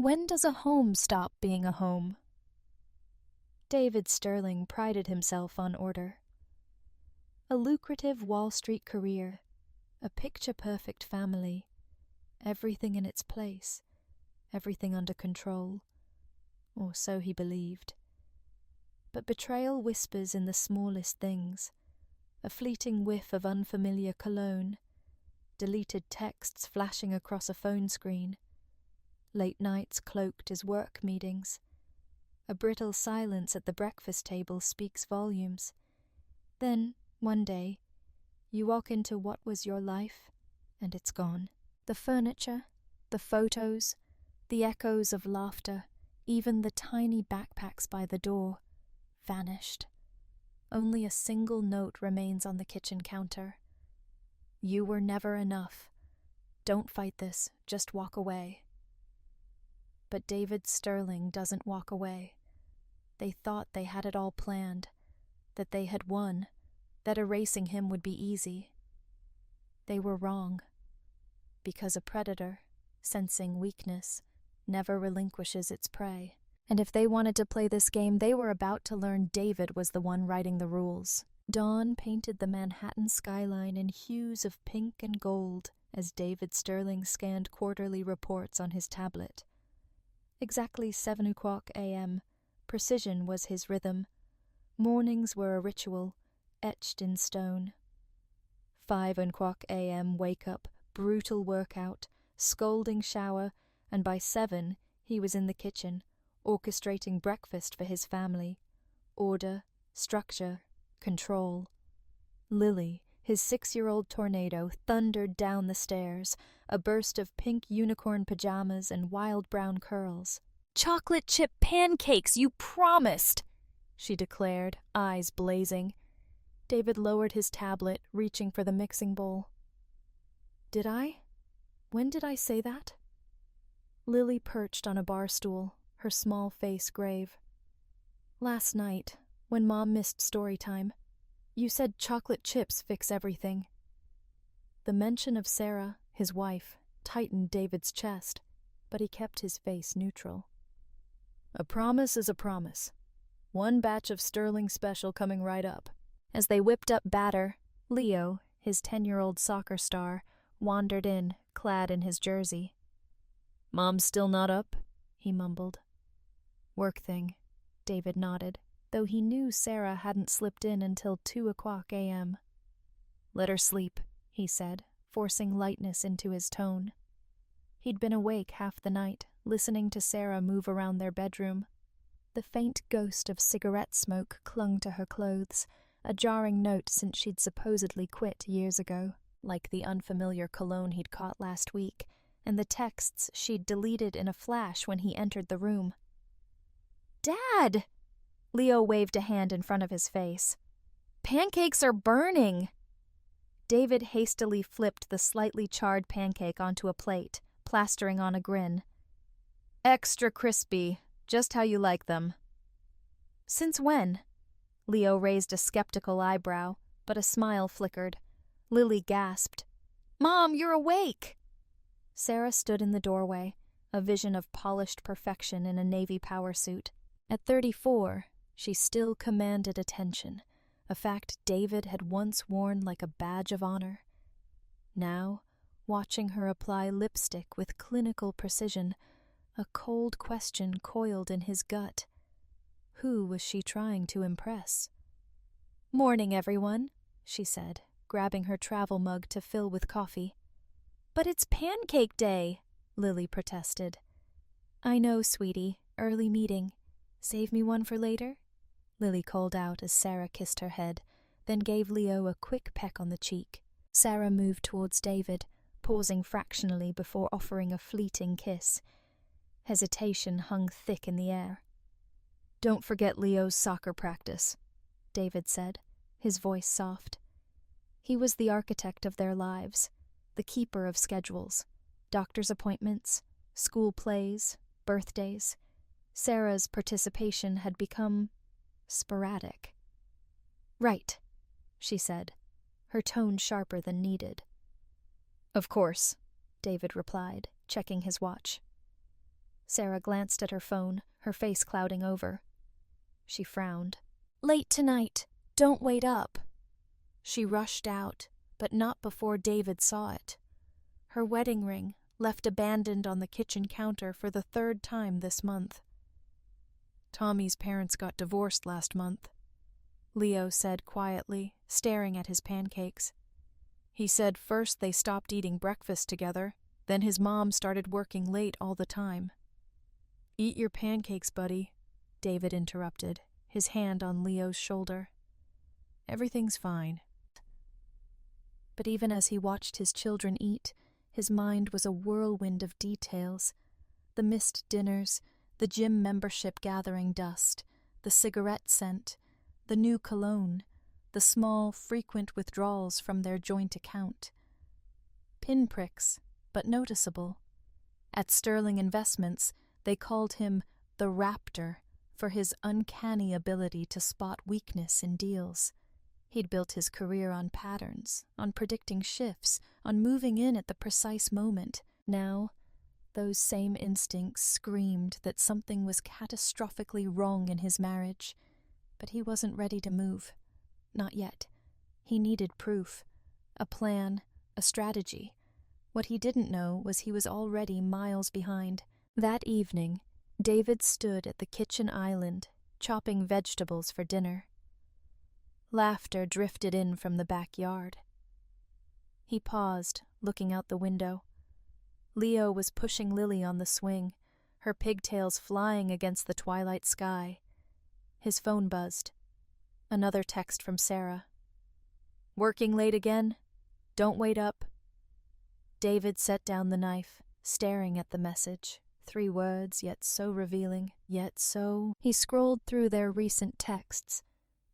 When does a home stop being a home? David Sterling prided himself on order. A lucrative Wall Street career, a picture-perfect family, everything in its place, everything under control, or so he believed. But betrayal whispers in the smallest things, a fleeting whiff of unfamiliar cologne, deleted texts flashing across a phone screen, late nights cloaked as work meetings. A brittle silence at the breakfast table speaks volumes. Then, one day, you walk into what was your life, and it's gone. The furniture, the photos, the echoes of laughter, even the tiny backpacks by the door, vanished. Only a single note remains on the kitchen counter. You were never enough. Don't fight this, just walk away. But David Sterling doesn't walk away. They thought they had it all planned, that they had won, that erasing him would be easy. They were wrong, because a predator, sensing weakness, never relinquishes its prey. And if they wanted to play this game, they were about to learn David was the one writing the rules. Dawn painted the Manhattan skyline in hues of pink and gold as David Sterling scanned quarterly reports on his tablet. Exactly 7:00 a.m., precision was his rhythm. Mornings were a ritual, etched in stone. 5:00 a.m. wake-up, brutal workout, scalding shower, and by 7 he was in the kitchen, orchestrating breakfast for his family. Order, structure, control. Lily, his 6-year-old tornado, thundered down the stairs, a burst of pink unicorn pajamas and wild brown curls. "Chocolate chip pancakes, you promised!" she declared, eyes blazing. David lowered his tablet, reaching for the mixing bowl. "Did I? When did I say that?" Lily perched on a bar stool, her small face grave. "Last night, when Mom missed story time, you said chocolate chips fix everything." The mention of Sarah, his wife, tightened David's chest, but he kept his face neutral. "A promise is a promise. One batch of Sterling Special coming right up." As they whipped up batter, Leo, his 10-year-old soccer star, wandered in, clad in his jersey. "Mom's still not up?" he mumbled. "Work thing," David nodded, though he knew Sarah hadn't slipped in until 2:00 a.m. "Let her sleep," he said, forcing lightness into his tone. He'd been awake half the night, listening to Sarah move around their bedroom. The faint ghost of cigarette smoke clung to her clothes, a jarring note since she'd supposedly quit years ago, like the unfamiliar cologne he'd caught last week, and the texts she'd deleted in a flash when he entered the room. "Dad!" Leo waved a hand in front of his face. "Pancakes are burning!" David hastily flipped the slightly charred pancake onto a plate, plastering on a grin. "Extra crispy, just how you like them." "Since when?" Leo raised a skeptical eyebrow, but a smile flickered. Lily gasped. "Mom, you're awake!" Sarah stood in the doorway, a vision of polished perfection in a Navy power suit. At 34, she still commanded attention, a fact David had once worn like a badge of honor. Now, watching her apply lipstick with clinical precision, a cold question coiled in his gut. Who was she trying to impress? "Morning, everyone," she said, grabbing her travel mug to fill with coffee. "But it's pancake day," Lily protested. "I know, sweetie. Early meeting. Save me one for later?" Lily called out as Sarah kissed her head, then gave Leo a quick peck on the cheek. Sarah moved towards David, pausing fractionally before offering a fleeting kiss. Hesitation hung thick in the air. "Don't forget Leo's soccer practice," David said, his voice soft. He was the architect of their lives, the keeper of schedules, doctor's appointments, school plays, birthdays. Sarah's participation had become sporadic. "Right," she said, her tone sharper than needed. "Of course," David replied, checking his watch. Sarah glanced at her phone, her face clouding over. She frowned. "Late tonight. Don't wait up." She rushed out, but not before David saw it. Her wedding ring, left abandoned on the kitchen counter for the 3rd time this month. "Tommy's parents got divorced last month," Leo said quietly, staring at his pancakes. "He said first they stopped eating breakfast together, then his mom started working late all the time." "Eat your pancakes, buddy," David interrupted, his hand on Leo's shoulder. "Everything's fine." But even as he watched his children eat, his mind was a whirlwind of details. The missed dinners, the gym membership gathering dust, the cigarette scent, the new cologne, the small, frequent withdrawals from their joint account. Pinpricks, but noticeable. At Sterling Investments, they called him the Raptor for his uncanny ability to spot weakness in deals. He'd built his career on patterns, on predicting shifts, on moving in at the precise moment. Now, those same instincts screamed that something was catastrophically wrong in his marriage. But he wasn't ready to move. Not yet. He needed proof. A plan, a strategy. What he didn't know was he was already miles behind. That evening, David stood at the kitchen island, chopping vegetables for dinner. Laughter drifted in from the backyard. He paused, looking out the window. Leo was pushing Lily on the swing, her pigtails flying against the twilight sky. His phone buzzed. Another text from Sarah. "Working late again? Don't wait up." David set down the knife, staring at the message. 3 words, yet so revealing, yet so... He scrolled through their recent texts.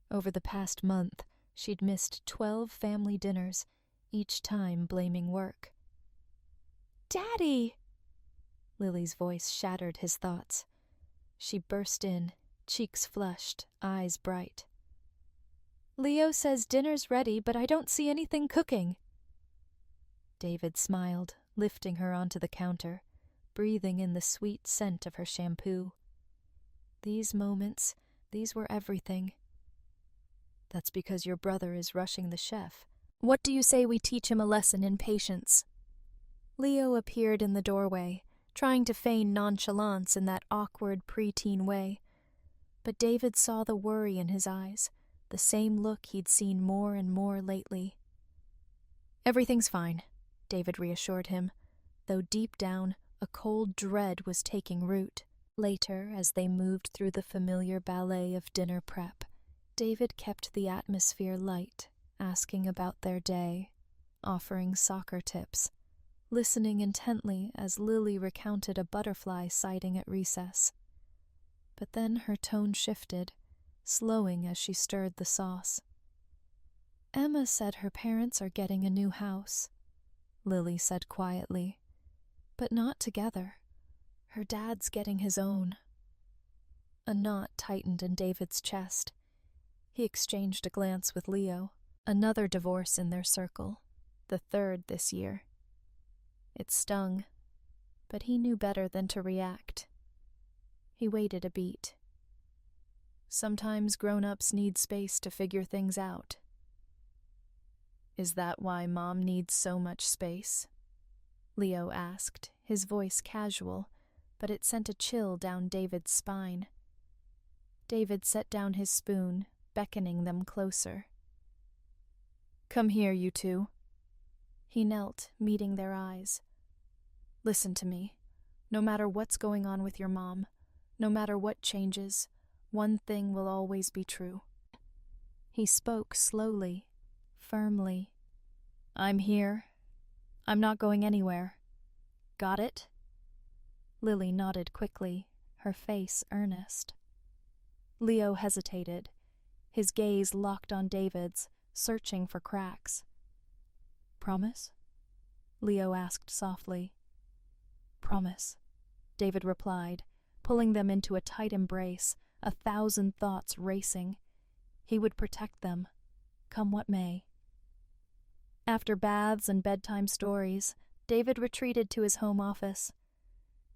Over the past month, she'd missed 12 family dinners, each time blaming work. "Daddy!" Lily's voice shattered his thoughts. She burst in, cheeks flushed, eyes bright. "Leo says dinner's ready, but I don't see anything cooking." David smiled, lifting her onto the counter, breathing in the sweet scent of her shampoo. These moments, these were everything. "That's because your brother is rushing the chef. What do you say we teach him a lesson in patience?" Leo appeared in the doorway, trying to feign nonchalance in that awkward preteen way. But David saw the worry in his eyes, the same look he'd seen more and more lately. "Everything's fine," David reassured him, though deep down a cold dread was taking root. Later, as they moved through the familiar ballet of dinner prep, David kept the atmosphere light, asking about their day, offering soccer tips, listening intently as Lily recounted a butterfly sighting at recess. But then her tone shifted, slowing as she stirred the sauce. "Emma said her parents are getting a new house," Lily said quietly. "But not together. Her dad's getting his own." A knot tightened in David's chest. He exchanged a glance with Leo. Another divorce in their circle, the 3rd this year. It stung, but he knew better than to react. He waited a beat. "Sometimes grown-ups need space to figure things out." "Is that why Mom needs so much space?" Leo asked, his voice casual, but it sent a chill down David's spine. David set down his spoon, beckoning them closer. "Come here, you two." He knelt, meeting their eyes. "Listen to me. No matter what's going on with your mom, no matter what changes, one thing will always be true." He spoke slowly, firmly. "I'm here. I'm not going anywhere. Got it?" Lily nodded quickly, her face earnest. Leo hesitated, his gaze locked on David's, searching for cracks. "Promise?" Leo asked softly. "Promise," David replied, pulling them into a tight embrace, 1,000 thoughts racing. He would protect them, come what may. After baths and bedtime stories, David retreated to his home office.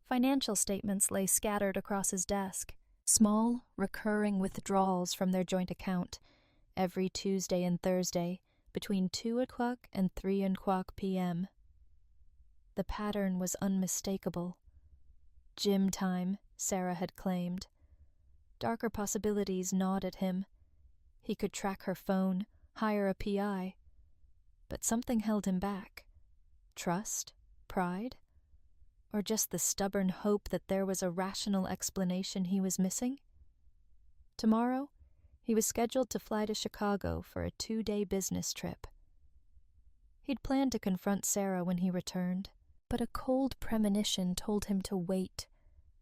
Financial statements lay scattered across his desk, small, recurring withdrawals from their joint account, every Tuesday and Thursday, between 2 o'clock and 3 o'clock p.m. The pattern was unmistakable. Gym time, Sarah had claimed. Darker possibilities gnawed at him. He could track her phone, hire a PI. But something held him back. Trust? Pride? Or just the stubborn hope that there was a rational explanation he was missing? Tomorrow, he was scheduled to fly to Chicago for a 2-day business trip. He'd planned to confront Sarah when he returned, but a cold premonition told him to wait,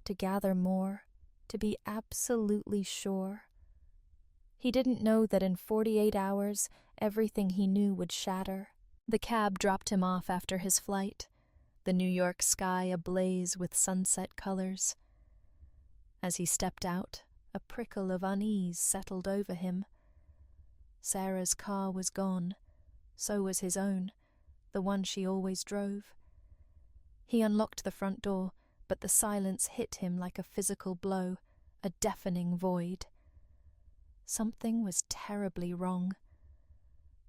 to gather more, to be absolutely sure. He didn't know that in 48 hours, everything he knew would shatter. The cab dropped him off after his flight, the New York sky ablaze with sunset colors. As he stepped out, a prickle of unease settled over him. Sarah's car was gone. So was his own, the one she always drove. He unlocked the front door, but the silence hit him like a physical blow, a deafening void. Something was terribly wrong.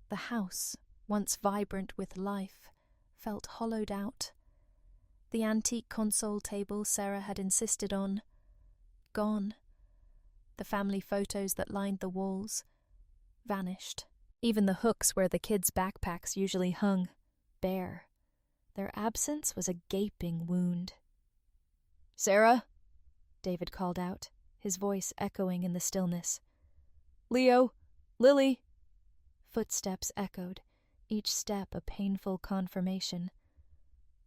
The house, once vibrant with life, felt hollowed out. The antique console table Sarah had insisted on, gone. The family photos that lined the walls, vanished. Even the hooks where the kids' backpacks usually hung, bare. Their absence was a gaping wound. "Sarah?" David called out, his voice echoing in the stillness. "Leo? Lily?" Footsteps echoed, each step a painful confirmation.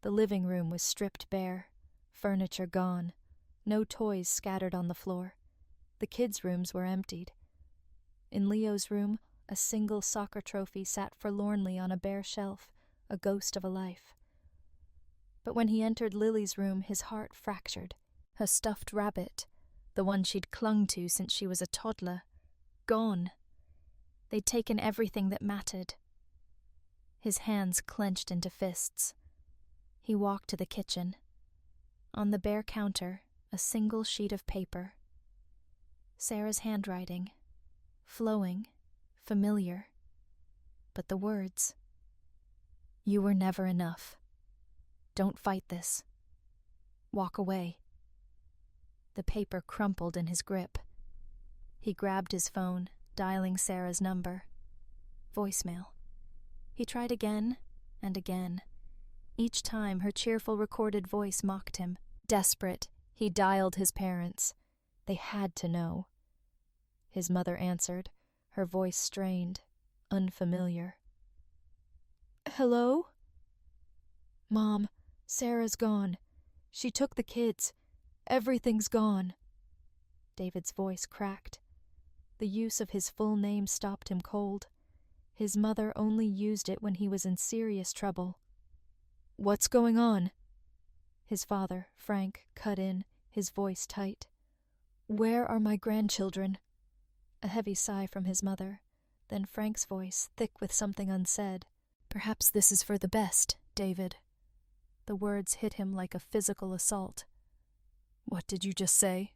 The living room was stripped bare, furniture gone, no toys scattered on the floor. The kids' rooms were emptied. In Leo's room, a single soccer trophy sat forlornly on a bare shelf, a ghost of a life. But when he entered Lily's room, his heart fractured. Her stuffed rabbit, the one she'd clung to since she was a toddler, gone. They'd taken everything that mattered. His hands clenched into fists. He walked to the kitchen. On the bare counter, a single sheet of paper. Sarah's handwriting, flowing, familiar. But the words, "You were never enough. Don't fight this. Walk away." The paper crumpled in his grip. He grabbed his phone, dialing Sarah's number. Voicemail. He tried again and again. Each time her cheerful recorded voice mocked him. Desperate, he dialed his parents. They had to know. His mother answered, her voice strained, unfamiliar. "Hello?" "Mom, Sarah's gone. She took the kids. Everything's gone." David's voice cracked. The use of his full name stopped him cold. His mother only used it when he was in serious trouble. "What's going on?" His father, Frank, cut in, his voice tight. "Where are my grandchildren?" A heavy sigh from his mother, then Frank's voice, thick with something unsaid. "Perhaps this is for the best, David." The words hit him like a physical assault. "What did you just say?"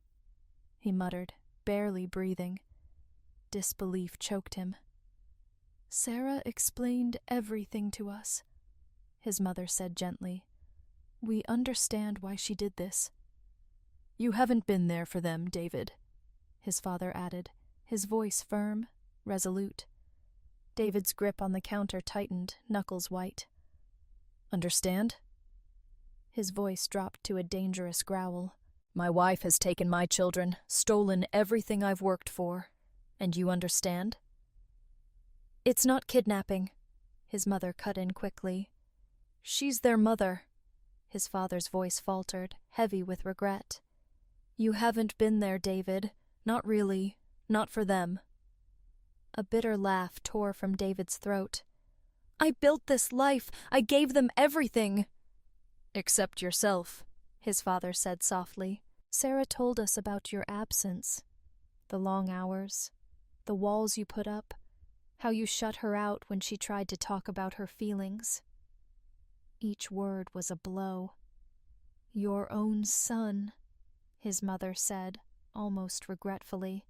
he muttered, barely breathing. Disbelief choked him. "Sarah explained everything to us," his mother said gently. "We understand why she did this." "You haven't been there for them, David," his father added, his voice firm, resolute. David's grip on the counter tightened, knuckles white. "Understand?" His voice dropped to a dangerous growl. "My wife has taken my children, stolen everything I've worked for. And you understand?" "It's not kidnapping," his mother cut in quickly. "She's their mother." His father's voice faltered, heavy with regret. "You haven't been there, David. Not really. Not for them." A bitter laugh tore from David's throat. "I built this life. I gave them everything." "Except yourself," his father said softly. "Sarah told us about your absence. The long hours, the walls you put up, how you shut her out when she tried to talk about her feelings." Each word was a blow. Your own son, his mother said, almost regretfully.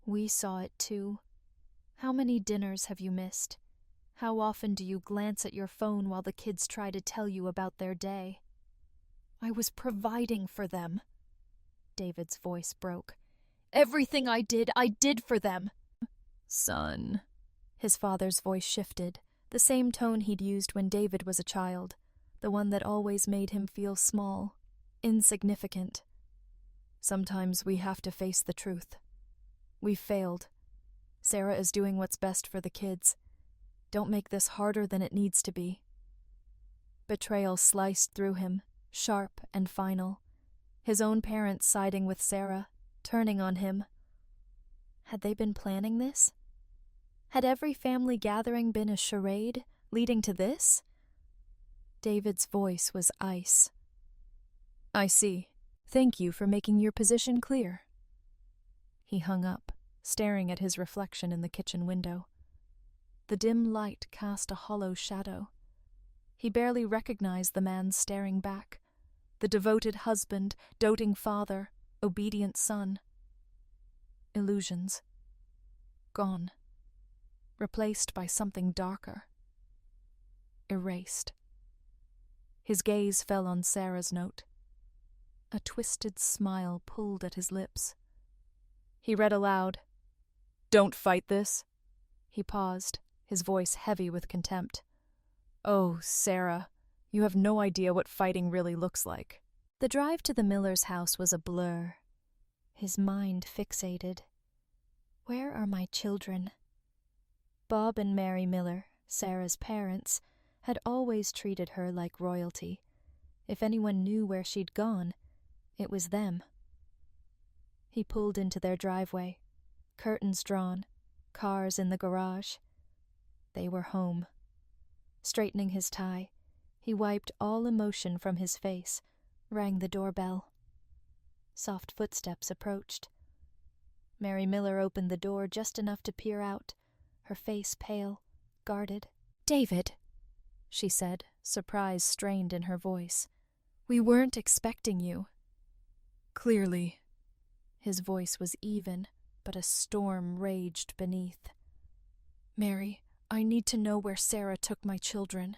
We saw it too. How many dinners have you missed? How often do you glance at your phone while the kids try to tell you about their day? I was providing for them. David's voice broke. Everything I did for them. Son. His father's voice shifted, the same tone he'd used when David was a child, the one that always made him feel small, insignificant. Sometimes we have to face the truth. We've failed. Sarah is doing what's best for the kids. Don't make this harder than it needs to be. Betrayal sliced through him, sharp and final. His own parents siding with Sarah, turning on him. Had they been planning this? Had every family gathering been a charade, leading to this? David's voice was ice. I see. Thank you for making your position clear. He hung up, staring at his reflection in the kitchen window. The dim light cast a hollow shadow. He barely recognized the man staring back, the devoted husband, doting father, obedient son. Illusions. Gone. Replaced by something darker. Erased. His gaze fell on Sarah's note. A twisted smile pulled at his lips. He read aloud. Don't fight this. He paused, his voice heavy with contempt. Oh, Sarah, you have no idea what fighting really looks like. The drive to the Miller's house was a blur. His mind fixated. Where are my children? Bob and Mary Miller, Sarah's parents, had always treated her like royalty. If anyone knew where she'd gone, it was them. He pulled into their driveway, curtains drawn, cars in the garage. They were home. Straightening his tie, he wiped all emotion from his face, rang the doorbell. Soft footsteps approached. Mary Miller opened the door just enough to peer out, her face pale, guarded. David, she said, surprise strained in her voice. We weren't expecting you. Clearly. His voice was even, but a storm raged beneath. Mary, I need to know where Sarah took my children.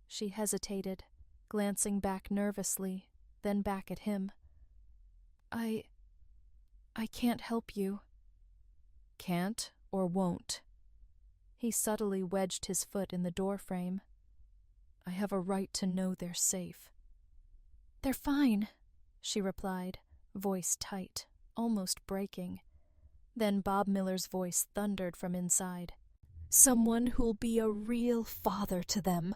She hesitated, glancing back nervously, then back at him. I can't help you. Can't or won't? He subtly wedged his foot in the doorframe. I have a right to know they're safe. They're fine, she replied, voice tight, almost breaking. Then Bob Miller's voice thundered from inside. Someone who'll be a real father to them.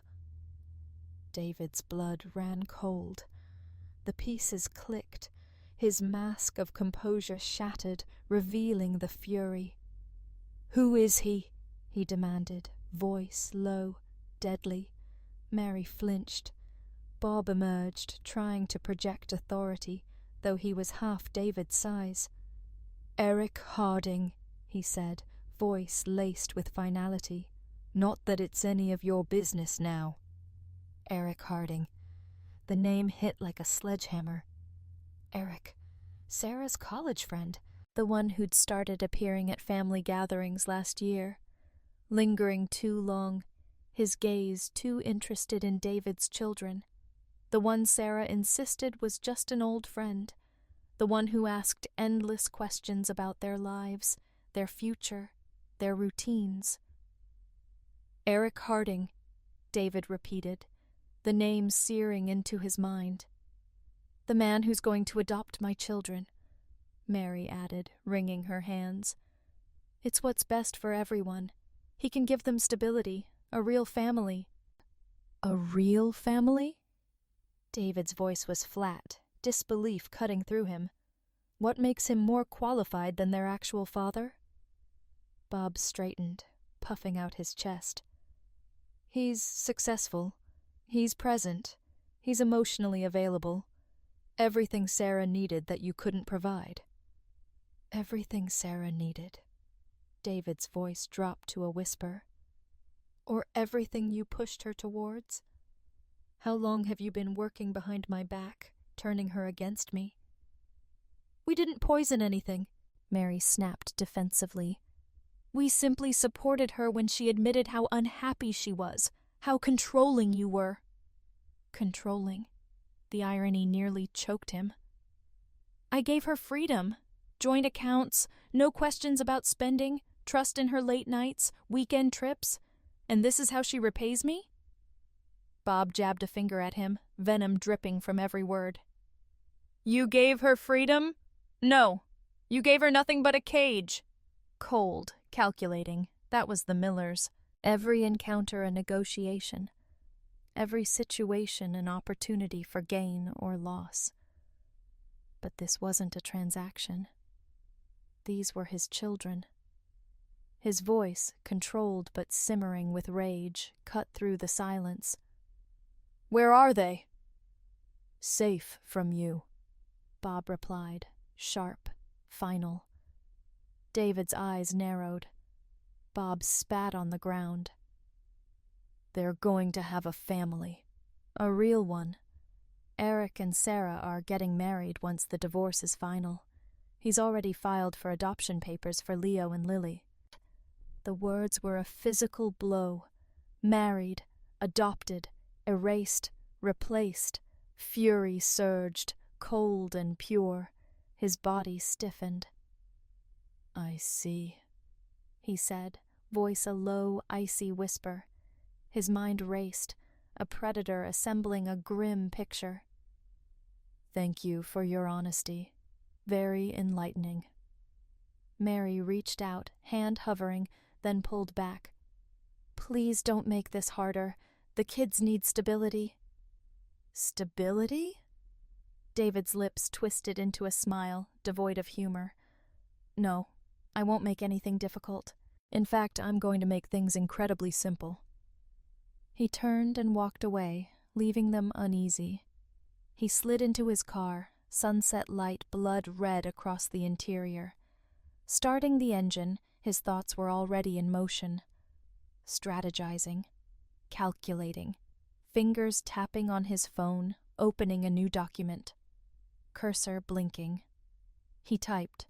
David's blood ran cold. The pieces clicked, his mask of composure shattered, revealing the fury. Who is he? He demanded, voice low, deadly. Mary flinched. Bob emerged, trying to project authority, though he was half David's size. Eric Harding, he said, voice laced with finality. Not that it's any of your business now. Eric Harding. The name hit like a sledgehammer. Eric, Sarah's college friend, the one who'd started appearing at family gatherings last year. Lingering too long, his gaze too interested in David's children. The one Sarah insisted was just an old friend. The one who asked endless questions about their lives, their future, their routines. Eric Harding, David repeated, the name searing into his mind. The man who's going to adopt my children, Mary added, wringing her hands. It's what's best for everyone. He can give them stability, a real family. A real family? David's voice was flat, disbelief cutting through him. What makes him more qualified than their actual father? Bob straightened, puffing out his chest. He's successful. He's present. He's emotionally available. Everything Sarah needed that you couldn't provide. Everything Sarah needed. David's voice dropped to a whisper. Or everything you pushed her towards? How long have you been working behind my back, turning her against me?" "We didn't poison anything," Mary snapped defensively. "We simply supported her when she admitted how unhappy she was, how controlling you were." Controlling. The irony nearly choked him. "I gave her freedom. Joint accounts, no questions about spending, trust in her late nights, weekend trips. And this is how she repays me?" Bob jabbed a finger at him, venom dripping from every word. "You gave her freedom? No. You gave her nothing but a cage." Cold, calculating, that was the Millers. Every encounter a negotiation. Every situation an opportunity for gain or loss. But this wasn't a transaction. These were his children. His voice, controlled but simmering with rage, cut through the silence. "Where are they?" "Safe from you," Bob replied, sharp, final. David's eyes narrowed. Bob spat on the ground. "They're going to have a family. A real one. Eric and Sarah are getting married once the divorce is final. He's already filed for adoption papers for Leo and Lily." The words were a physical blow. Married, adopted, erased, replaced. Fury surged, cold and pure. His body stiffened. "I see," he said, voice a low, icy whisper. His mind raced, a predator assembling a grim picture. "Thank you for your honesty. Very enlightening." Mary reached out, hand hovering, then pulled back. "Please don't make this harder. The kids need stability." "Stability?" David's lips twisted into a smile, devoid of humor. "No, I won't make anything difficult. In fact, I'm going to make things incredibly simple." He turned and walked away, leaving them uneasy. He slid into his car, sunset light blood red across the interior. Starting the engine, his thoughts were already in motion. Strategizing. Calculating. Fingers tapping on his phone, opening a new document. Cursor blinking. He typed,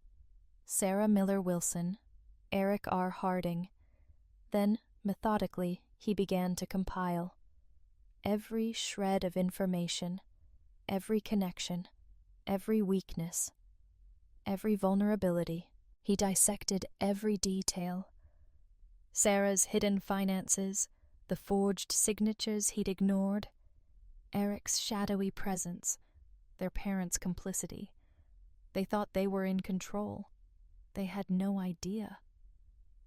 "Sarah Miller Wilson, Eric R. Harding." Then, methodically, he began to compile. Every shred of information, every connection, every weakness, every vulnerability. He dissected every detail. Sarah's hidden finances, the forged signatures he'd ignored, Eric's shadowy presence, their parents' complicity. They thought they were in control. They had no idea.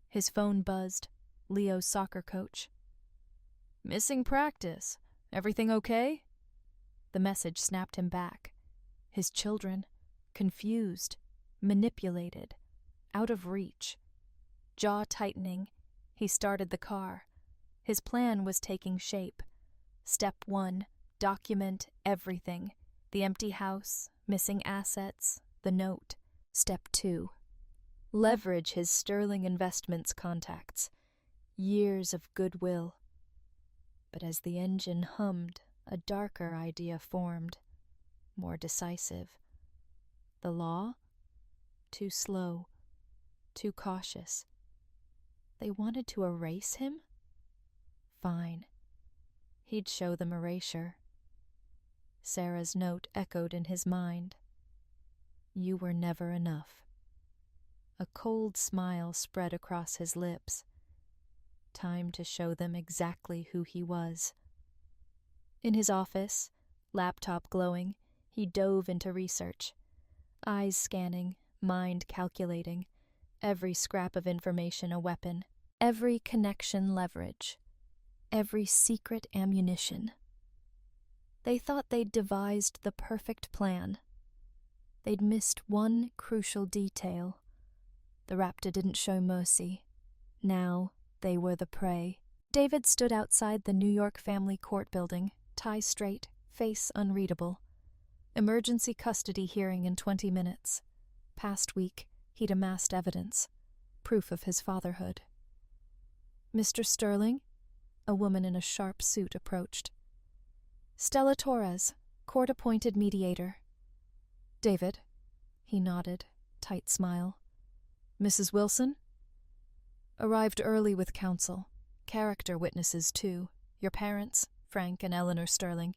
His phone buzzed. Leo's soccer coach. "Missing practice. Everything okay?" The message snapped him back. His children, confused, manipulated, out of reach. Jaw tightening, he started the car. His plan was taking shape. Step 1, document everything. The empty house, missing assets, the note. Step 2, leverage his Sterling Investments contacts. Years of goodwill. But as the engine hummed, a darker idea formed, more decisive. The law? Too slow, too cautious. They wanted to erase him? Fine. He'd show them erasure. Sarah's note echoed in his mind. "You were never enough." A cold smile spread across his lips. Time to show them exactly who he was. In his office, laptop glowing, he dove into research. Eyes scanning, mind calculating, every scrap of information a weapon, every connection leverage, every secret ammunition. They thought they'd devised the perfect plan. They'd missed one crucial detail. The raptor didn't show mercy. Now they were the prey. David stood outside the New York family court building, tie straight, face unreadable. Emergency custody hearing in 20 minutes. Past week, he'd amassed evidence, proof of his fatherhood. "Mr. Sterling?" A woman in a sharp suit approached. Stella Torres, court-appointed mediator. David. He nodded, tight smile. Mrs. Wilson? Arrived early with counsel. Character witnesses, too. Your parents, Frank and Eleanor Sterling.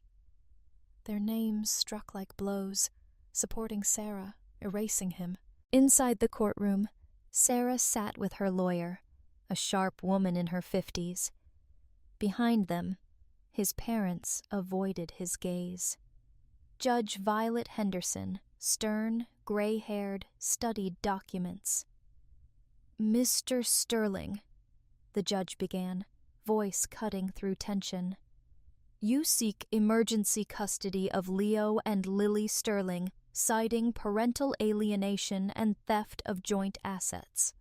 Their names struck like blows, supporting Sarah, erasing him. Inside the courtroom, Sarah sat with her lawyer, a sharp woman in her 50s. Behind them, his parents avoided his gaze. Judge Violet Henderson, stern, gray-haired, studied documents. Mr. Sterling, the judge began, voice cutting through tension. You seek emergency custody of Leo and Lily Sterling, citing parental alienation and theft of joint assets.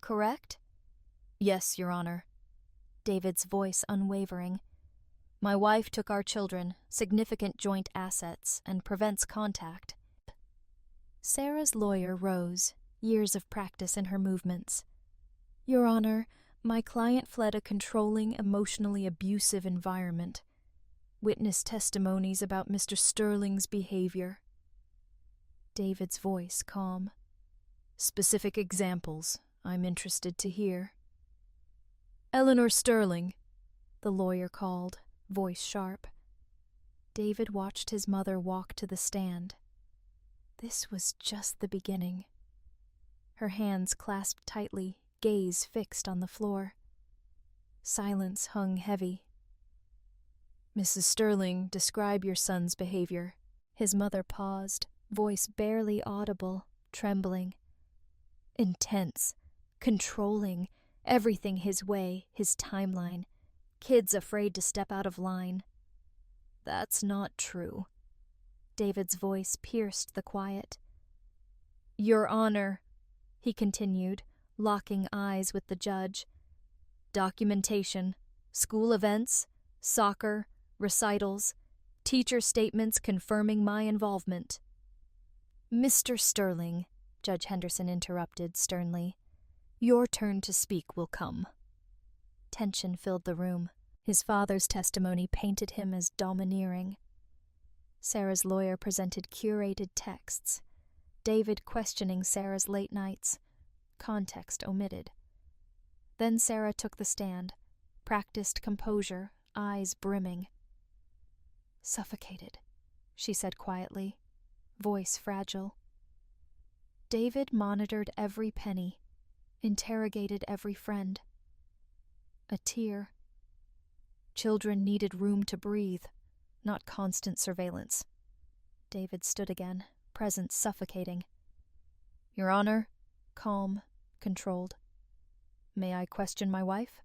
Correct? Yes, Your Honor. David's voice unwavering. My wife took our children, significant joint assets, and prevents contact. Sarah's lawyer rose, years of practice in her movements. Your Honor, my client fled a controlling, emotionally abusive environment. Witness testimonies about Mr. Sterling's behavior. David's voice calm. Specific examples, I'm interested to hear. Eleanor Sterling, the lawyer called, voice sharp. David watched his mother walk to the stand. This was just the beginning. Her hands clasped tightly, gaze fixed on the floor. Silence hung heavy. Mrs. Sterling, describe your son's behavior. His mother paused, voice barely audible, trembling. Intense, controlling, everything his way, his timeline. Kids afraid to step out of line. That's not true. David's voice pierced the quiet. Your Honor, he continued, locking eyes with the judge. Documentation, school events, soccer, recitals, teacher statements confirming my involvement. Mr. Sterling, Judge Henderson interrupted sternly, your turn to speak will come. Tension filled the room. His father's testimony painted him as domineering. Sarah's lawyer presented curated texts. David questioning Sarah's late nights. Context omitted. Then Sarah took the stand, practiced composure, eyes brimming. Suffocated, she said quietly, voice fragile. David monitored every penny, interrogated every friend. A tear. Children needed room to breathe, not constant surveillance. David stood again, presence suffocating. Your Honor, calm, controlled. May I question my wife?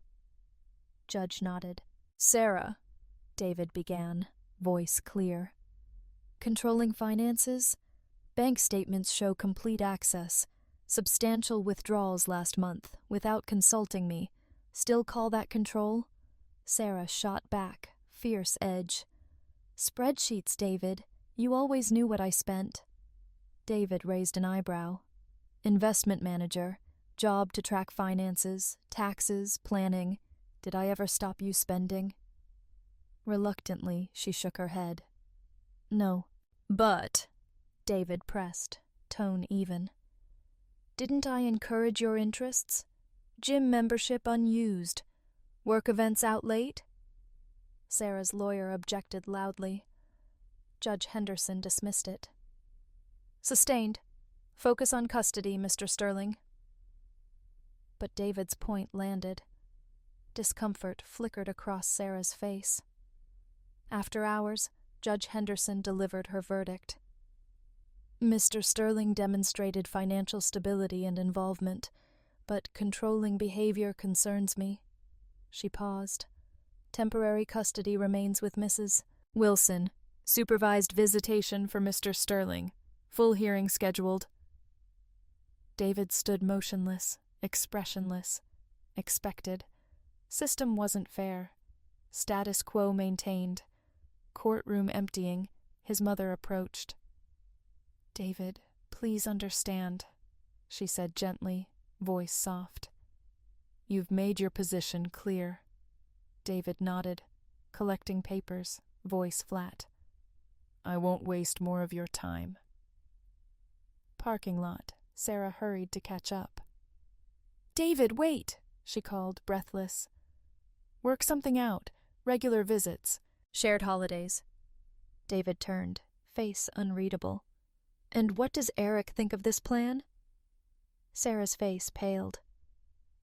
Judge nodded. Sarah, David began, voice clear. Controlling finances? Bank statements show complete access. Substantial withdrawals last month, without consulting me. Still call that control? Sarah shot back, fierce edge. Spreadsheets, David. You always knew what I spent. David raised an eyebrow. Investment manager. Job to track finances, taxes, planning. Did I ever stop you spending? Reluctantly, she shook her head. No. But, David pressed, tone even. Didn't I encourage your interests? Gym membership unused. Work events out late? Sarah's lawyer objected loudly. Judge Henderson dismissed it. Sustained. Focus on custody, Mr. Sterling. But David's point landed. Discomfort flickered across Sarah's face. After hours, Judge Henderson delivered her verdict. Mr. Sterling demonstrated financial stability and involvement, but controlling behavior concerns me. She paused. Temporary custody remains with Mrs. Wilson. Supervised visitation for Mr. Sterling. Full hearing scheduled. David stood motionless, expressionless, expected. System wasn't fair. Status quo maintained. Courtroom emptying. His mother approached. David, please understand, she said gently, voice soft. You've made your position clear. David nodded, collecting papers, voice flat. I won't waste more of your time. Parking lot. Sarah hurried to catch up. David, wait, she called, breathless. Work something out. Regular visits. Shared holidays. David turned, face unreadable. And what does Eric think of this plan? Sarah's face paled.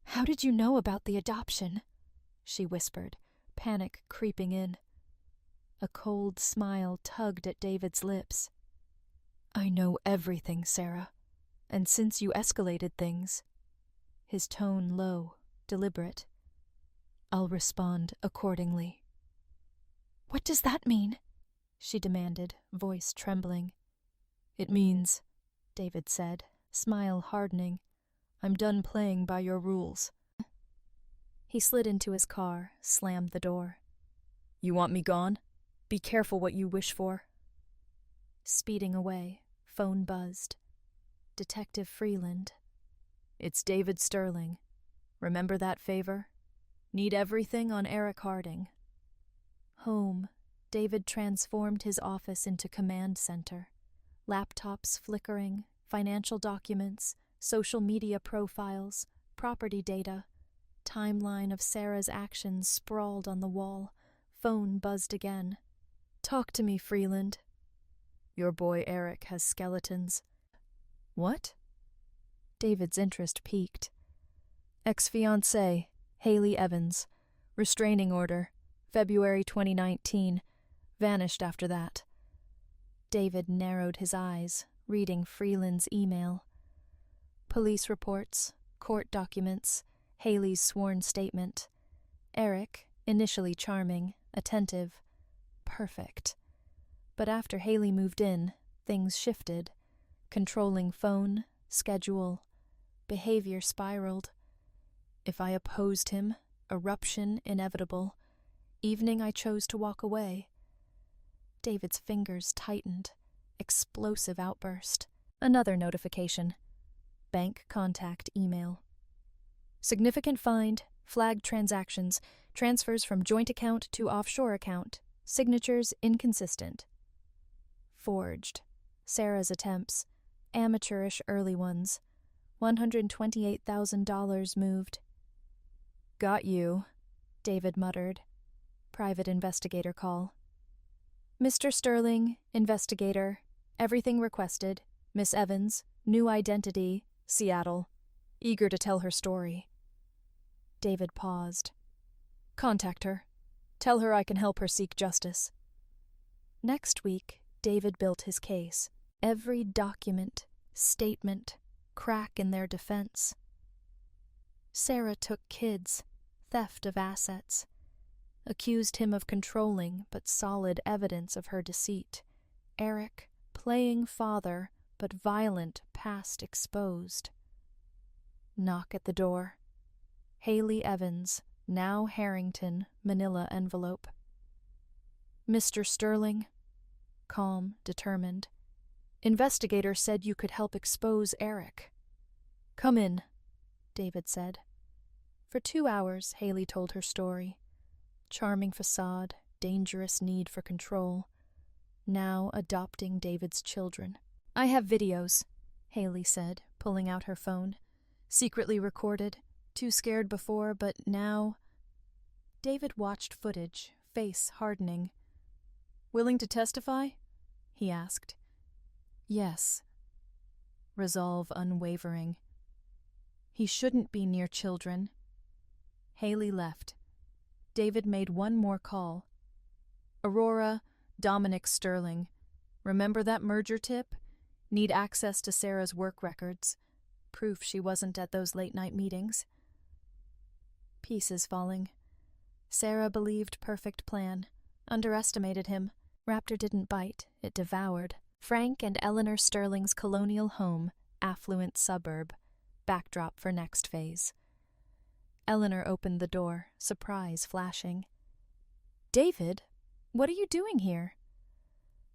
How did you know about the adoption? She whispered, panic creeping in. A cold smile tugged at David's lips. I know everything, Sarah. And since you escalated things, his tone low, deliberate, I'll respond accordingly. What does that mean? She demanded, voice trembling. It means, David said, smile hardening, I'm done playing by your rules. He slid into his car, slammed the door. You want me gone? Be careful what you wish for. Speeding away, phone buzzed. Detective Freeland. It's David Sterling. Remember that favor? Need everything on Eric Harding. Home. David transformed his office into command center. Laptops flickering, financial documents, social media profiles, property data. Timeline of Sarah's actions sprawled on the wall. Phone buzzed again. Talk to me, Freeland. Your boy Eric has skeletons. What? David's interest piqued. Ex-fiancée, Haley Evans. Restraining order, February 2019. Vanished after that. David narrowed his eyes, reading Freeland's email. Police reports, court documents, Haley's sworn statement. Eric, initially charming, attentive. Perfect. But after Haley moved in, things shifted. Controlling phone, schedule, behavior spiraled. If I opposed him, eruption inevitable. Evening I chose to walk away. David's fingers tightened. Explosive outburst. Another notification. Bank contact email. Significant find, flagged transactions, transfers from joint account to offshore account. Signatures inconsistent. Forged. Sarah's attempts. Amateurish early ones. $128,000 moved. Got you, David muttered. Private investigator call. Mr. Sterling, investigator. Everything requested. Miss Evans, new identity, Seattle. Eager to tell her story. David paused. Contact her. Tell her I can help her seek justice. Next week, David built his case. Every document, statement, crack in their defense. Sarah took kids, theft of assets. Accused him of controlling but solid evidence of her deceit. Eric, playing father but violent past exposed. Knock at the door. Haley Evans, now Harrington, manila envelope. Mr. Sterling. Calm, determined. Investigator said you could help expose Eric. Come in, David said. For 2 hours, Haley told her story. Charming facade, dangerous need for control. Now adopting David's children. I have videos, Haley said, pulling out her phone. Secretly recorded. Too scared before, but now... David watched footage, face hardening. Willing to testify? He asked. Yes. Resolve unwavering. He shouldn't be near children. Haley left. David made one more call. Aurora, Dominic Sterling. Remember that merger tip? Need access to Sarah's work records. Proof she wasn't at those late-night meetings. Pieces falling. Sarah believed perfect plan. Underestimated him. Raptor didn't bite, it devoured. Frank and Eleanor Sterling's colonial home, affluent suburb. Backdrop for next phase. Eleanor opened the door, surprise flashing. David, what are you doing here?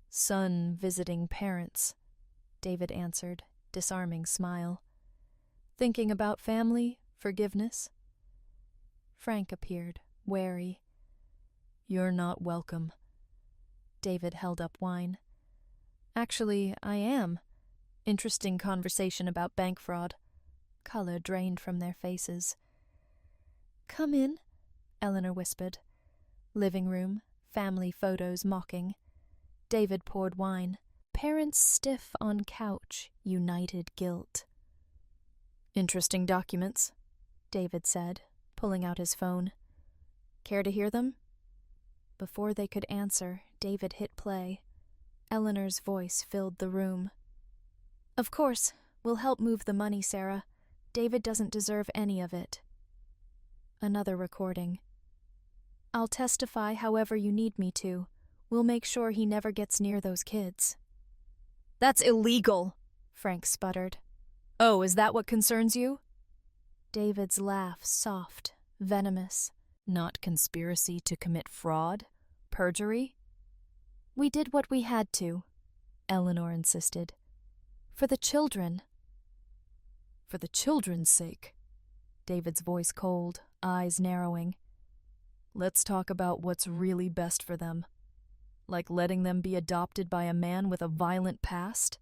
Son visiting parents, David answered, disarming smile. Thinking about family, forgiveness? Frank appeared, wary. You're not welcome. David held up wine. Actually, I am. Interesting conversation about bank fraud. Color drained from their faces. Come in, Eleanor whispered. Living room, family photos mocking. David poured wine. Parents stiff on couch, united guilt. Interesting documents, David said, pulling out his phone. Care to hear them? Before they could answer, David hit play. Eleanor's voice filled the room. Of course, we'll help move the money, Sarah. David doesn't deserve any of it. Another recording. I'll testify however you need me to. We'll make sure he never gets near those kids. That's illegal, Frank sputtered. Oh, is that what concerns you? David's laugh soft, venomous. Not conspiracy to commit fraud? Perjury? We did what we had to, Eleanor insisted. For the children. For the children's sake. David's voice cold, eyes narrowing. Let's talk about what's really best for them. Like letting them be adopted by a man with a violent past?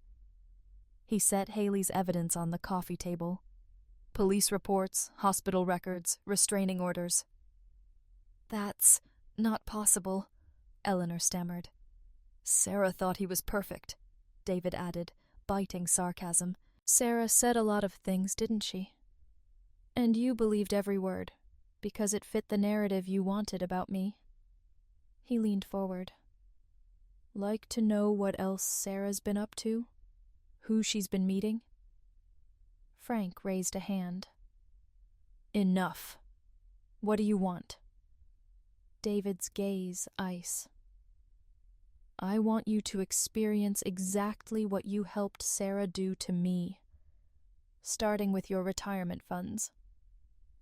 He set Haley's evidence on the coffee table. Police reports, hospital records, restraining orders. That's not possible, Eleanor stammered. Sarah thought he was perfect, David added, biting sarcasm. Sarah said a lot of things, didn't she? And you believed every word, because it fit the narrative you wanted about me. He leaned forward. Like to know what else Sarah's been up to? Who she's been meeting? Frank raised a hand. Enough. What do you want? David's gaze ice. I want you to experience exactly what you helped Sarah do to me, starting with your retirement funds.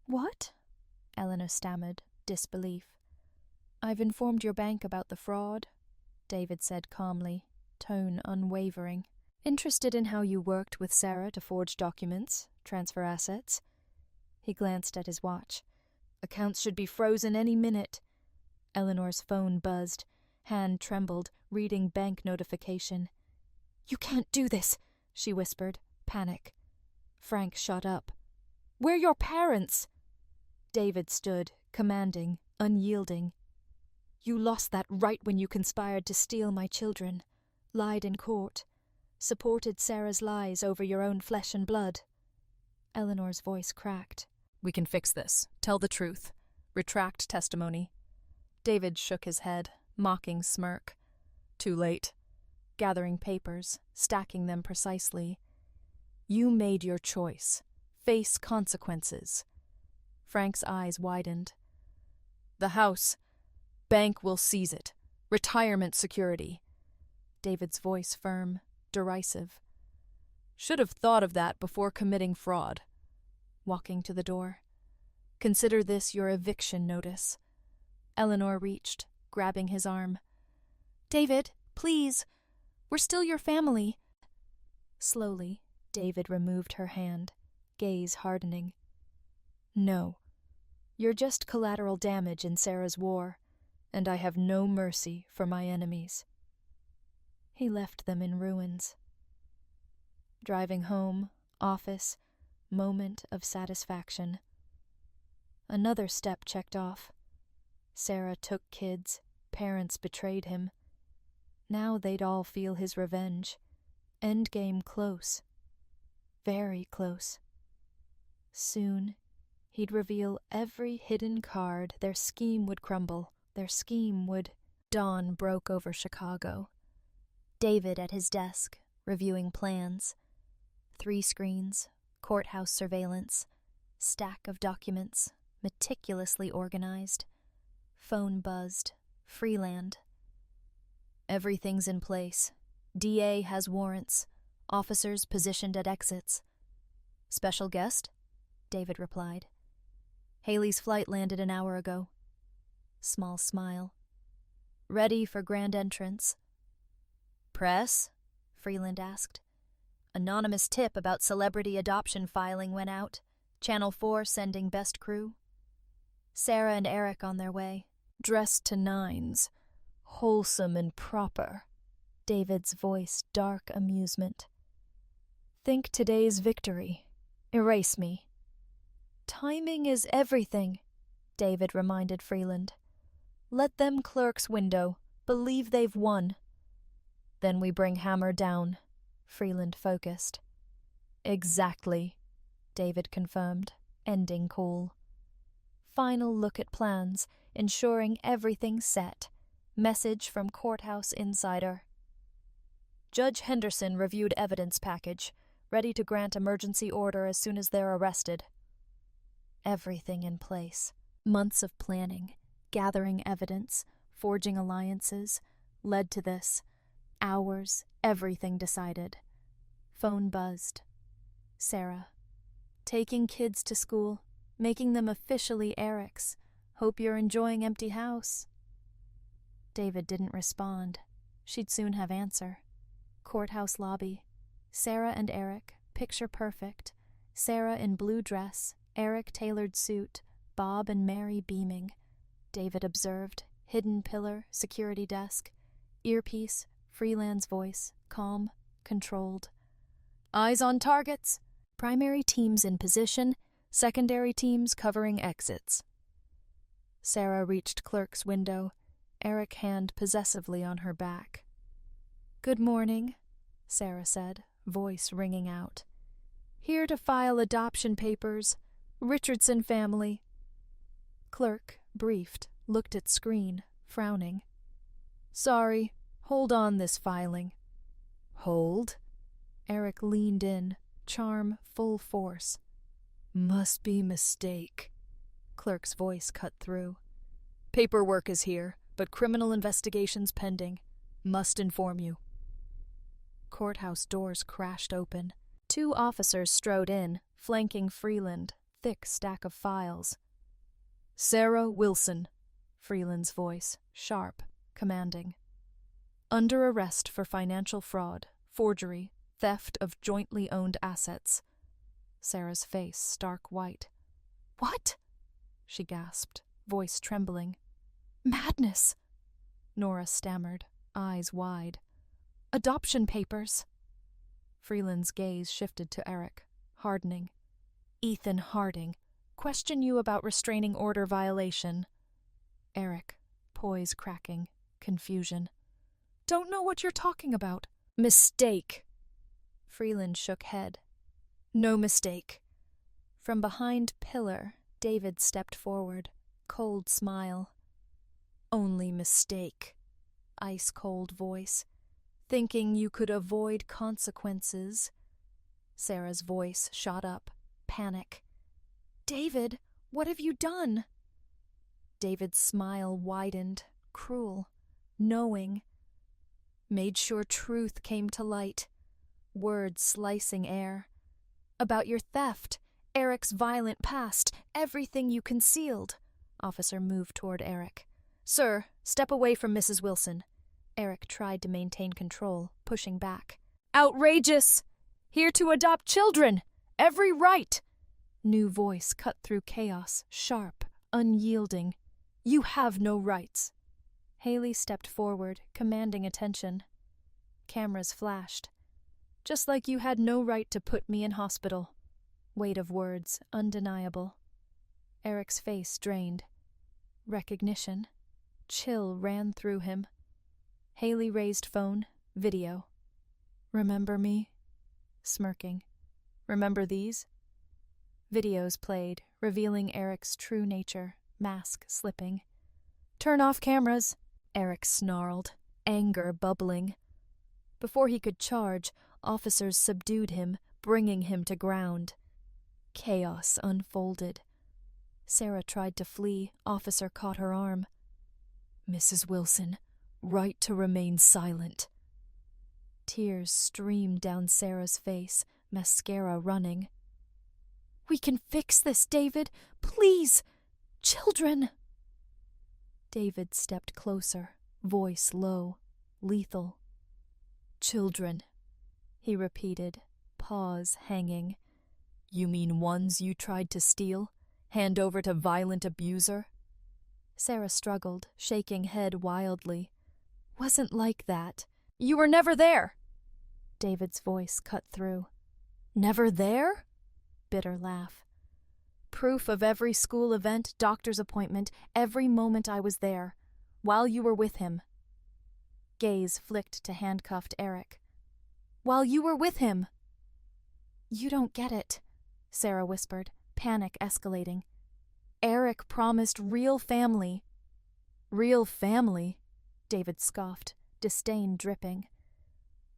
What? Eleanor stammered, disbelief. I've informed your bank about the fraud, David said calmly, tone unwavering. Interested in how you worked with Sarah to forge documents, transfer assets? He glanced at his watch. Accounts should be frozen any minute. Eleanor's phone buzzed. Hand trembled, reading bank notification. You can't do this, she whispered, panic. Frank shot up. We're your parents! David stood, commanding, unyielding. You lost that right when you conspired to steal my children, lied in court, supported Sarah's lies over your own flesh and blood. Eleanor's voice cracked. We can fix this. Tell the truth. Retract testimony. David shook his head, mocking smirk. Too late. Gathering papers, stacking them precisely. You made your choice. Face consequences. Frank's eyes widened. The house. Bank will seize it. Retirement security. David's voice firm, derisive. Should have thought of that before committing fraud. Walking to the door. Consider this your eviction notice. Eleanor reached, grabbing his arm. David, please. We're still your family. Slowly, David removed her hand, gaze hardening. No. You're just collateral damage in Sarah's war, and I have no mercy for my enemies. He left them in ruins. Driving home, office, moment of satisfaction. Another step checked off. Sarah took kids, parents betrayed him. Now they'd all feel his revenge. Endgame close. Very close. Soon, he'd reveal every hidden card. Their scheme would crumble. Their scheme would... Dawn broke over Chicago. David at his desk, reviewing plans. 3 screens, courthouse surveillance, stack of documents, meticulously organized. Phone buzzed. Freeland. Everything's in place. DA has warrants. Officers positioned at exits. Special guest? David replied. Haley's flight landed an hour ago. Small smile. Ready for grand entrance. Press? Freeland asked. Anonymous tip about celebrity adoption filing went out. Channel 4 sending best crew. Sarah and Eric on their way. Dressed to nines. wholesome and proper. David's voice dark amusement. Think today's victory. Erase me. Timing is everything, David reminded Freeland. Let them clerks window. Believe they've won. Then we bring Hammer down, Freeland focused. Exactly, David confirmed, ending cool. Final look at plans, ensuring everything's set. Message from Courthouse Insider. Judge Henderson reviewed evidence package, ready to grant emergency order as soon as they're arrested. Everything in place. Months of planning, gathering evidence, forging alliances, led to this. Hours, everything decided. Phone buzzed. Sarah. Taking kids to school, making them officially Eric's. Hope you're enjoying empty house. David didn't respond. She'd soon have answer. Courthouse lobby. Sarah and Eric, picture perfect. Sarah in blue dress, Eric tailored suit, Bob and Mary beaming. David observed, hidden pillar, security desk. Earpiece, Freeland's voice, calm, controlled. Eyes on targets. Primary teams in position, secondary teams covering exits. Sarah reached clerk's window, Eric hand possessively on her back. Good morning, Sarah said, voice ringing out. Here to file adoption papers. Richardson family. Clerk, briefed, looked at screen, frowning. Sorry, hold on this filing. Hold? Eric leaned in, charm full force. Must be mistake. Clerk's voice cut through. Paperwork is here, but criminal investigations pending. Must inform you. Courthouse doors crashed open. 2 officers strode in, flanking Freeland, thick stack of files. Sarah Wilson, Freeland's voice, sharp, commanding. Under arrest for financial fraud, forgery, theft of jointly owned assets. Sarah's face stark white. What? She gasped, voice trembling. Madness! Nora stammered, eyes wide. Adoption papers. Freeland's gaze shifted to Eric, hardening. Ethan Harding, question you about restraining order violation. Eric, poise cracking, confusion. Don't know what you're talking about. Mistake. Freeland shook head. No mistake. From behind pillar, David stepped forward, cold smile. Only mistake. Ice-cold voice. Thinking you could avoid consequences. Sarah's voice shot up, panic. David, what have you done? David's smile widened, cruel, knowing. Made sure truth came to light. Words slicing air. About your theft, Eric's violent past, everything you concealed. Officer moved toward Eric. Sir, step away from Mrs. Wilson. Eric tried to maintain control, pushing back. Outrageous! Here to adopt children! Every right! New voice cut through chaos, sharp, unyielding. You have no rights. Haley stepped forward, commanding attention. Cameras flashed. Just like you had no right to put me in hospital. Weight of words, undeniable. Eric's face drained. Recognition. Chill ran through him. Haley raised phone, video. Remember me? Smirking. Remember these? Videos played, revealing Eric's true nature, mask slipping. Turn off cameras, Eric snarled, anger bubbling. Before he could charge, officers subdued him, bringing him to ground. Chaos unfolded. Sarah tried to flee. Officer caught her arm. Mrs. Wilson, right to remain silent. Tears streamed down Sarah's face, mascara running. We can fix this, David. Please! Children! David stepped closer, voice low, lethal. Children, he repeated, pause hanging. You mean ones you tried to steal? Hand over to violent abuser? Sarah struggled, shaking head wildly. Wasn't like that. You were never there. David's voice cut through. Never there? Bitter laugh. Proof of every school event, doctor's appointment, every moment I was there, while you were with him. Gaze flicked to handcuffed Eric. While you were with him! You don't get it, Sarah whispered, panic escalating. Eric promised real family. Real family? David scoffed, disdain dripping.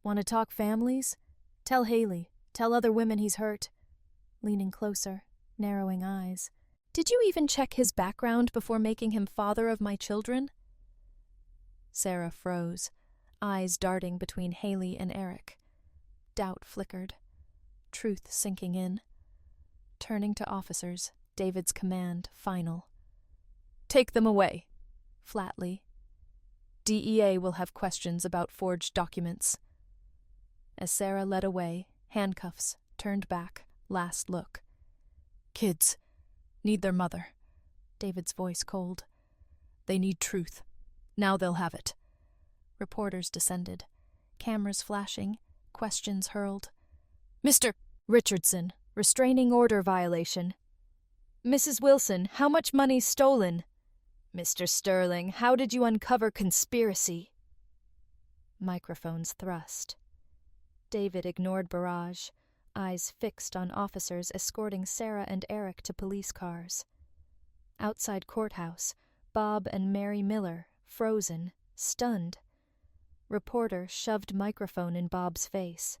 Want to talk families? Tell Haley. Tell other women he's hurt. Leaning closer, narrowing eyes. Did you even check his background before making him father of my children? Sarah froze, eyes darting between Haley and Eric. Doubt flickered, truth sinking in. Turning to officers, David's command final. Take them away, flatly. DEA will have questions about forged documents. As Sarah led away, handcuffs, turned back, last look. Kids need their mother. David's voice cold. They need truth. Now they'll have it. Reporters descended, cameras flashing, questions hurled. Mr. Richardson, restraining order violation. Mrs. Wilson, how much money's stolen? Mr. Sterling, how did you uncover conspiracy? Microphones thrust. David ignored barrage, eyes fixed on officers escorting Sarah and Eric to police cars. Outside courthouse, Bob and Mary Miller, frozen, stunned. Reporter shoved microphone in Bob's face.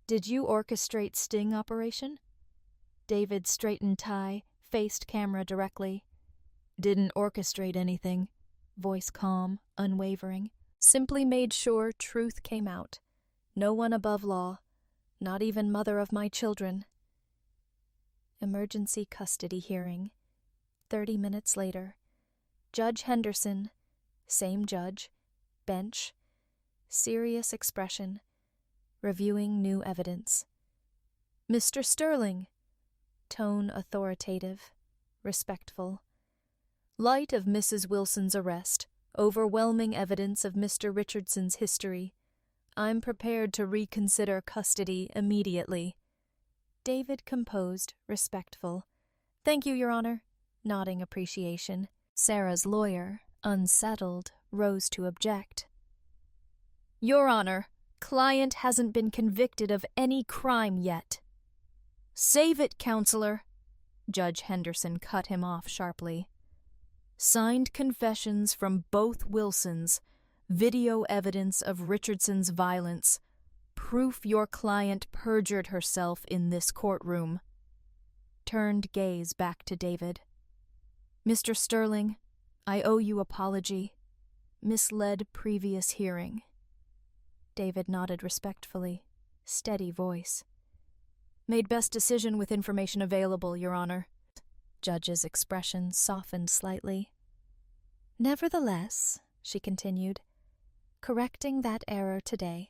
Did you orchestrate sting operation? David straightened tie, faced camera directly. Didn't orchestrate anything. Voice calm, unwavering. Simply made sure truth came out. No one above law. Not even mother of my children. Emergency custody hearing. 30 minutes later. Judge Henderson. Same judge. Bench. Serious expression. Reviewing new evidence. Mr. Sterling. Tone authoritative. Respectful. Light of Mrs. Wilson's arrest. Overwhelming evidence of Mr. Richardson's history. I'm prepared to reconsider custody immediately. David composed, respectful. Thank you, Your Honor. Nodding appreciation. Sarah's lawyer, unsettled, rose to object. Your Honor, client hasn't been convicted of any crime yet. Save it, counselor. Judge Henderson cut him off sharply. Signed confessions from both Wilsons. Video evidence of Richardson's violence. Proof your client perjured herself in this courtroom. Turned gaze back to David. Mr. Sterling, I owe you apology. Misled previous hearing. David nodded respectfully. Steady voice. Made best decision with information available, Your Honor. Judge's expression softened slightly. Nevertheless, she continued, correcting that error today.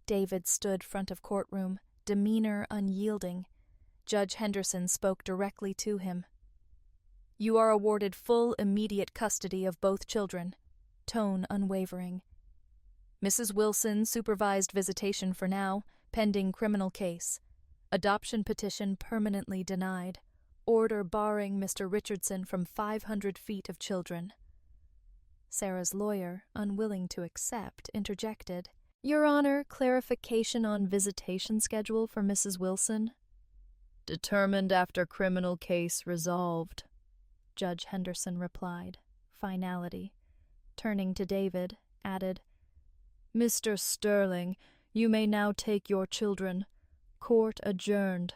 David stood front of courtroom, demeanor unyielding. Judge Henderson spoke directly to him. You are awarded full immediate custody of both children. Tone unwavering. Mrs. Wilson supervised visitation for now, pending criminal case. Adoption petition permanently denied. Order barring Mr. Richardson from 500 feet of children. Sarah's lawyer, unwilling to accept, interjected. Your Honor, clarification on visitation schedule for Mrs. Wilson? Determined after criminal case resolved, Judge Henderson replied, finality. Turning to David, added, Mr. Sterling, you may now take your children. Court adjourned.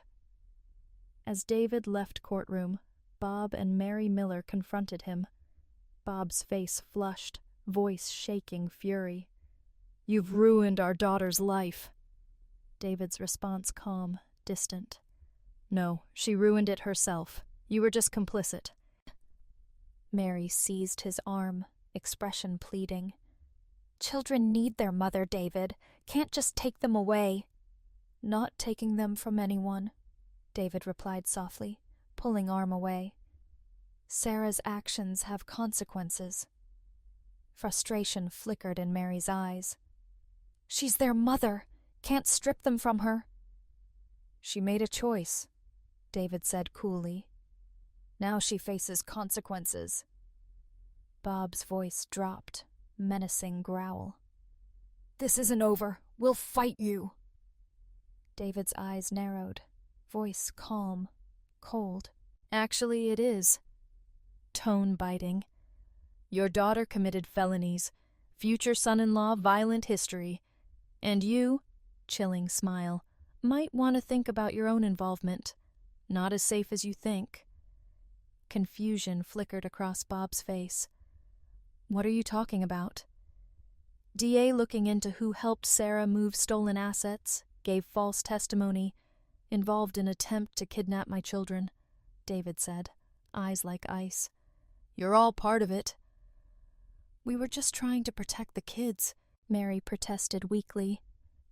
As David left courtroom, Bob and Mary Miller confronted him. Bob's face flushed, voice shaking fury. You've ruined our daughter's life. David's response calm, distant. No, she ruined it herself. You were just complicit. Mary seized his arm, expression pleading. Children need their mother, David. Can't just take them away. Not taking them from anyone, David replied softly, pulling arm away. Sarah's actions have consequences. Frustration flickered in Mary's eyes. She's their mother. Can't strip them from her. She made a choice, David said coolly. Now she faces consequences. Bob's voice dropped, menacing growl. This isn't over. We'll fight you. David's eyes narrowed, voice calm, cold. Actually, it is. Tone biting. Your daughter committed felonies, future son-in-law violent history, and you, chilling smile, might want to think about your own involvement. Not as safe as you think. Confusion flickered across Bob's face. What are you talking about? DA looking into who helped Sarah move stolen assets, gave false testimony, involved in attempt to kidnap my children, David said, eyes like ice. You're all part of it. We were just trying to protect the kids, Mary protested weakly.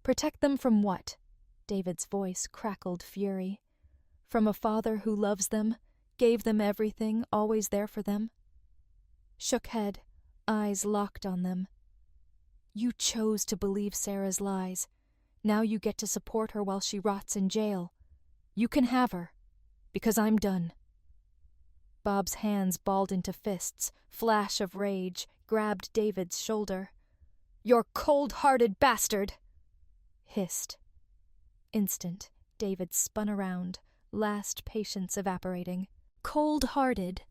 Protect them from what? David's voice crackled fury. From a father who loves them, gave them everything, always there for them? Shook head, eyes locked on them. You chose to believe Sarah's lies. Now you get to support her while she rots in jail. You can have her, because I'm done. Bob's hands balled into fists, flash of rage, grabbed David's shoulder. "You're cold-hearted bastard!" Hissed. Instant, David spun around, last patience evaporating. Cold-hearted.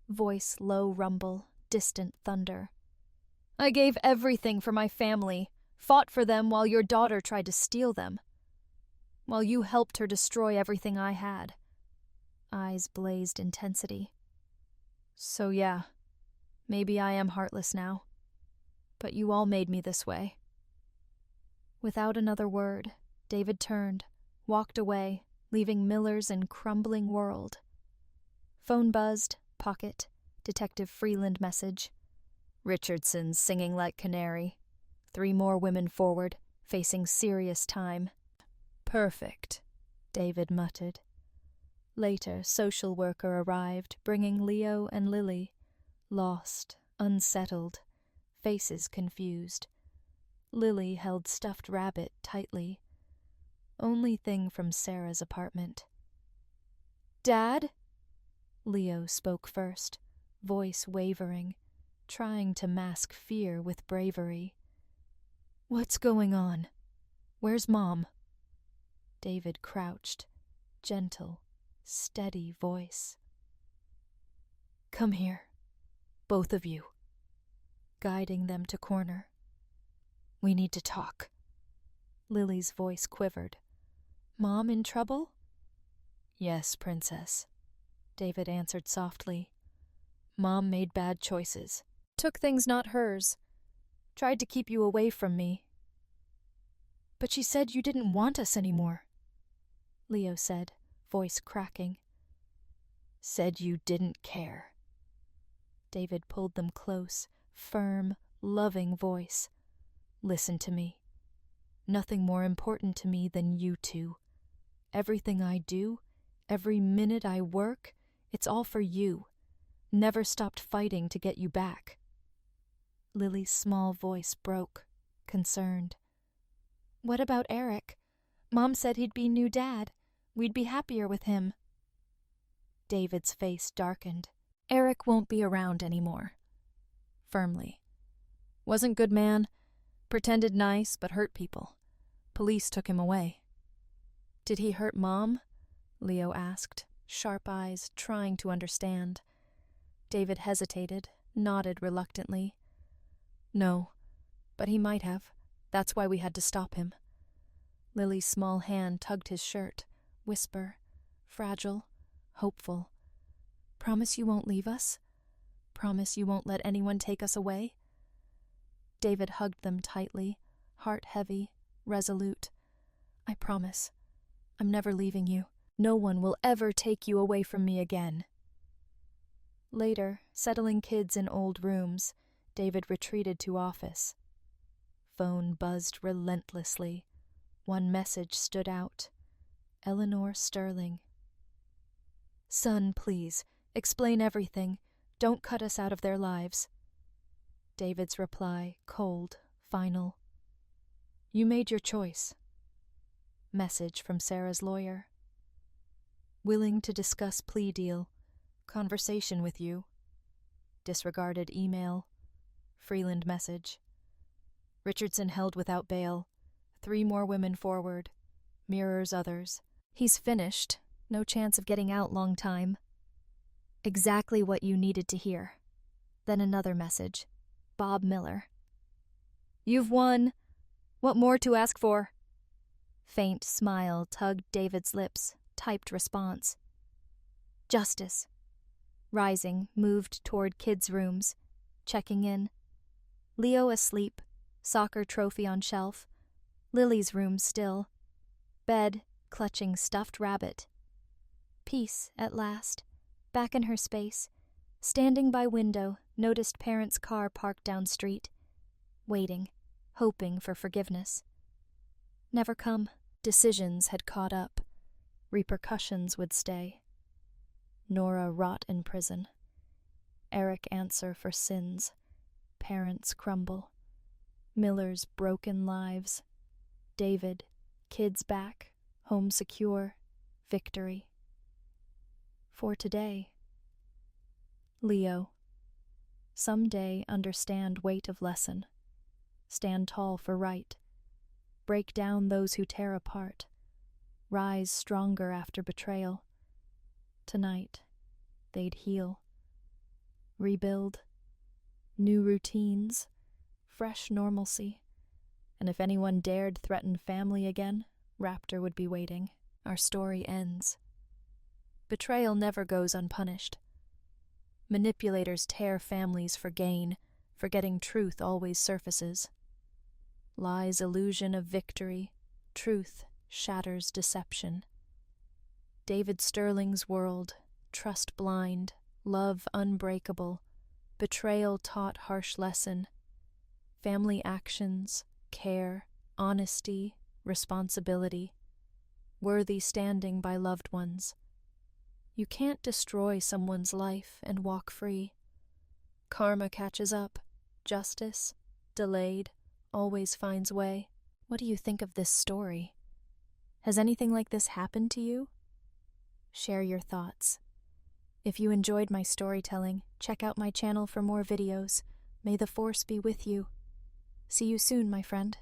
Voice low rumble, distant thunder. I gave everything for my family, fought for them while your daughter tried to steal them. While you helped her destroy everything I had. Eyes blazed intensity. So yeah, maybe I am heartless now. But you all made me this way. Without another word, David turned, walked away, leaving Miller's in crumbling world. Phone buzzed, pocket, Detective Freeland message. Richardson singing like canary. 3 more women forward, facing serious time. Perfect, David muttered. Later, social worker arrived, bringing Leo and Lily. Lost, unsettled, faces confused. Lily held stuffed rabbit tightly. Only thing from Sarah's apartment. Dad? Leo spoke first, voice wavering, trying to mask fear with bravery. What's going on? Where's Mom? David crouched, gentle, steady voice. Come here, both of you, guiding them to corner. We need to talk. Lily's voice quivered. Mom in trouble? Yes, Princess, David answered softly. Mom made bad choices. Took things not hers. Tried to keep you away from me. But she said you didn't want us anymore, Leo said, voice cracking. Said you didn't care. David pulled them close, firm, loving voice. Listen to me. Nothing more important to me than you two. Everything I do, every minute I work, it's all for you. Never stopped fighting to get you back. Lily's small voice broke, concerned. What about Eric? Mom said he'd be new dad. We'd be happier with him. David's face darkened. Eric won't be around anymore. Firmly. Wasn't good man. Pretended nice, but hurt people. Police took him away. Did he hurt Mom? Leo asked, sharp eyes trying to understand. David hesitated, nodded reluctantly. No, but he might have. That's why we had to stop him. Lily's small hand tugged his shirt, whisper, fragile, hopeful. Promise you won't leave us? Promise you won't let anyone take us away? David hugged them tightly, heart heavy, resolute. I promise. I'm never leaving you. No one will ever take you away from me again. Later, settling kids in old rooms, David retreated to office. Phone buzzed relentlessly. One message stood out. Eleanor Sterling. Son, please, explain everything. Don't cut us out of their lives. David's reply, cold, final. You made your choice. Message from Sarah's lawyer. Willing to discuss plea deal. Conversation with you. Disregarded email. Freeland message. Richardson held without bail. 3 more women forward. Mirrors others. He's finished. No chance of getting out long time. Exactly what you needed to hear. Then another message. Bob Miller. You've won. What more to ask for? Faint smile tugged David's lips. Typed response. Justice. Rising, moved toward kids' rooms. Checking in. Leo asleep. Soccer trophy on shelf. Lily's room still. Bed, clutching stuffed rabbit. Peace, at last. Back in her space. Standing by window, noticed parents' car parked down street. Waiting, hoping for forgiveness. Never come. Decisions had caught up. Repercussions would stay. Nora rot in prison. Eric answer for sins. Parents crumble. Miller's broken lives. David, kids back, home secure, victory. For today. Leo. Someday understand weight of lesson. Stand tall for right. Break down those who tear apart. Rise stronger after betrayal. Tonight, they'd heal. Rebuild. New routines. Fresh normalcy. And if anyone dared threaten family again, Raptor would be waiting. Our story ends. Betrayal never goes unpunished. Manipulators tear families for gain, forgetting truth always surfaces. Lies illusion of victory, truth shatters deception. David Sterling's world, trust blind, love unbreakable, betrayal taught harsh lesson. Family actions, care, honesty, responsibility, worthy standing by loved ones. You can't destroy someone's life and walk free. Karma catches up. Justice, delayed, always finds way. What do you think of this story? Has anything like this happened to you? Share your thoughts. If you enjoyed my storytelling, check out my channel for more videos. May the Force be with you. See you soon, my friend.